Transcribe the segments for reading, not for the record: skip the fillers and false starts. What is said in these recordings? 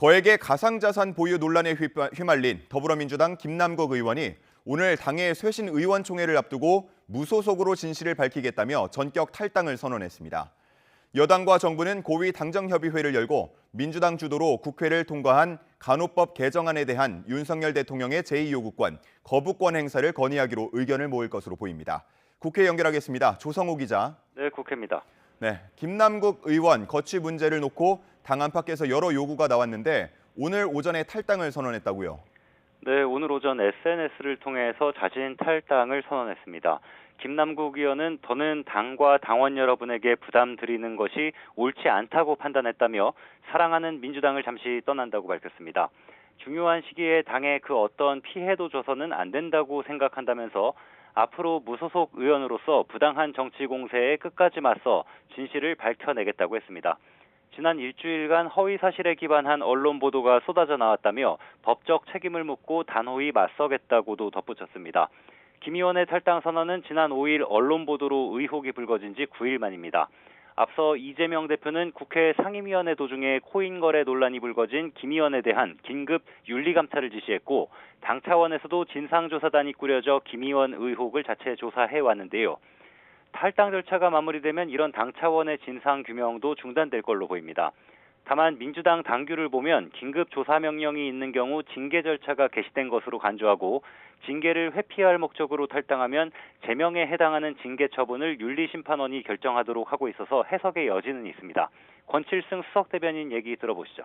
거액의 가상자산 보유 논란에 휘말린 더불어민주당 김남국 의원이 오늘 당의 쇄신 의원총회를 앞두고 무소속으로 진실을 밝히겠다며 전격 탈당을 선언했습니다. 여당과 정부는 고위 당정협의회를 열고 민주당 주도로 국회를 통과한 간호법 개정안에 대한 윤석열 대통령의 제2요구권, 거부권 행사를 건의하기로 의견을 모을 것으로 보입니다. 국회 연결하겠습니다. 조성호 기자. 네, 국회입니다. 네, 김남국 의원 거취 문제를 놓고 당 안팎에서 여러 요구가 나왔는데 오늘 오전에 탈당을 선언했다고요? 네, 오늘 오전 SNS를 통해서 자진 탈당을 선언했습니다. 김남국 의원은 더는 당과 당원 여러분에게 부담 드리는 것이 옳지 않다고 판단했다며 사랑하는 민주당을 잠시 떠난다고 밝혔습니다. 중요한 시기에 당에 그 어떤 피해도 줘서는 안 된다고 생각한다면서 앞으로 무소속 의원으로서 부당한 정치 공세에 끝까지 맞서 진실을 밝혀내겠다고 했습니다. 지난 일주일간 허위 사실에 기반한 언론 보도가 쏟아져 나왔다며 법적 책임을 묻고 단호히 맞서겠다고도 덧붙였습니다. 김 의원의 탈당 선언은 지난 5일 언론 보도로 의혹이 불거진 지 9일 만입니다. 앞서 이재명 대표는 국회 상임위원회 도중에 코인 거래 논란이 불거진 김 의원에 대한 긴급 윤리감찰을 지시했고 당 차원에서도 진상조사단이 꾸려져 김 의원 의혹을 자체 조사해 왔는데요. 탈당 절차가 마무리되면 이런 당 차원의 진상규명도 중단될 걸로 보입니다. 다만 민주당 당규를 보면 긴급 조사 명령이 있는 경우 징계 절차가 개시된 것으로 간주하고 징계를 회피할 목적으로 탈당하면 제명에 해당하는 징계 처분을 윤리심판원이 결정하도록 하고 있어서 해석의 여지는 있습니다. 권칠승 수석대변인 얘기 들어보시죠.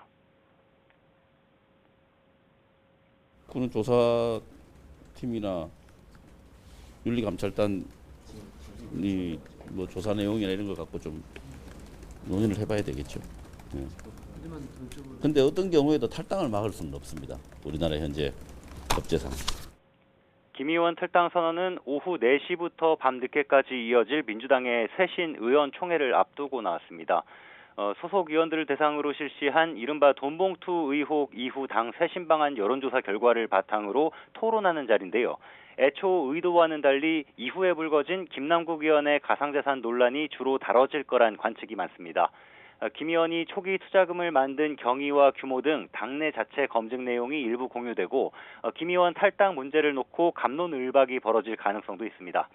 그는 조사팀이나 윤리감찰단이 뭐 조사 내용이나 이런 거 갖고 좀 논의를 해봐야 되겠죠. 그런데 어떤 경우에도 탈당을 막을 수는 없습니다. 우리나라 현재 법제상. 김 의원 탈당 선언은 오후 4시부터 밤늦게까지 이어질 민주당의 쇄신 의원총회를 앞두고 나왔습니다. 소속 의원들을 대상으로 실시한 이른바 돈봉투 의혹 이후 당 쇄신 방안 여론조사 결과를 바탕으로 토론하는 자리인데요. 애초 의도와는 달리 이후에 불거진 김남국 의원의 가상자산 논란이 주로 다뤄질 거란 관측이 많습니다. 김 의원이 초기 투자금을 만든 경위와 규모 등 당내 자체 검증 내용이 일부 공유되고 김 의원 탈당 문제를 놓고 갑론을박이 벌어질 가능성도 있습니다.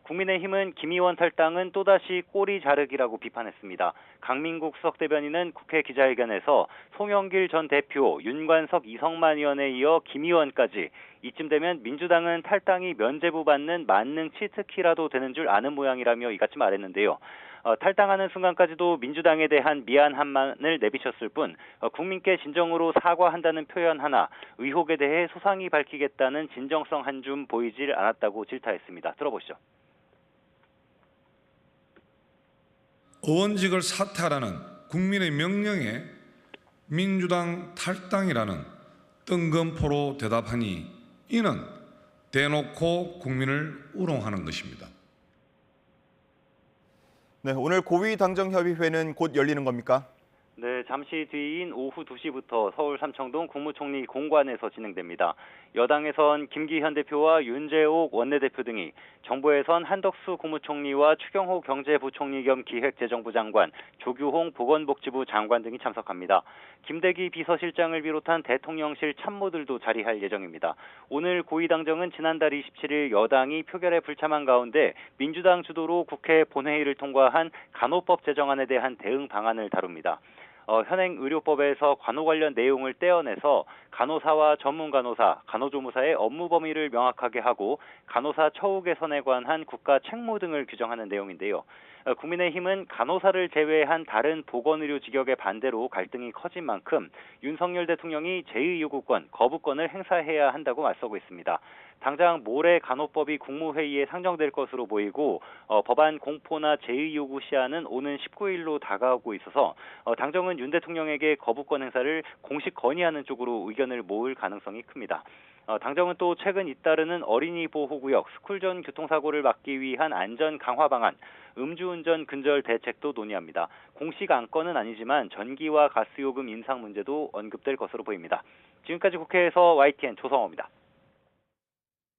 국민의힘은 김 의원 탈당은 또다시 꼬리 자르기라고 비판했습니다. 강민국 수석대변인은 국회 기자회견에서 송영길 전 대표, 윤관석, 이성만 의원에 이어 김 의원까지 이쯤 되면 민주당은 탈당이 면죄부 받는 만능 치트키라도 되는 줄 아는 모양이라며 이같이 말했는데요. 탈당하는 순간까지도 민주당에 대한 미안함만을 내비쳤을 뿐 국민께 진정으로 사과한다는 표현 하나, 의혹에 대해 소상히 밝히겠다는 진정성 한 줌 보이질 않았다고 질타했습니다. 들어보시죠. 의원직을 사퇴하라는 국민의 명령에 민주당 탈당이라는 뜬금포로 대답하니 이는 대놓고 국민을 우롱하는 것입니다. 네, 오늘 고위 당정협의회는 곧 열리는 겁니까? 네, 잠시 뒤인 오후 2시부터 서울 삼청동 국무총리 공관에서 진행됩니다. 여당에선 김기현 대표와 윤재옥 원내대표 등이, 정부에선 한덕수 국무총리와 추경호 경제부총리 겸 기획재정부 장관, 조규홍 보건복지부 장관 등이 참석합니다. 김대기 비서실장을 비롯한 대통령실 참모들도 자리할 예정입니다. 오늘 고위당정은 지난달 27일 여당이 표결에 불참한 가운데 민주당 주도로 국회 본회의를 통과한 간호법 제정안에 대한 대응 방안을 다룹니다. 현행 의료법에서 간호 관련 내용을 떼어내서 간호사와 전문 간호사, 간호조무사의 업무 범위를 명확하게 하고 간호사 처우 개선에 관한 국가 책무 등을 규정하는 내용인데요. 국민의힘은 간호사를 제외한 다른 보건의료 직역의 반대로 갈등이 커진 만큼 윤석열 대통령이 제2요구권, 거부권을 행사해야 한다고 맞서고 있습니다. 당장 모레 간호법이 국무회의에 상정될 것으로 보이고 법안 공포나 제2요구 시한은 오는 19일로 다가오고 있어서 당정은 윤 대통령에게 거부권 행사를 공식 건의하는 쪽으로 의견을 모을 가능성이 큽니다. 당정은 또 최근 잇따르는 어린이 보호구역, 스쿨존 교통사고를 막기 위한 안전 강화 방안, 음주운전 근절 대책도 논의합니다. 공식 안건은 아니지만 전기와 가스요금 인상 문제도 언급될 것으로 보입니다. 지금까지 국회에서 YTN 조성호입니다.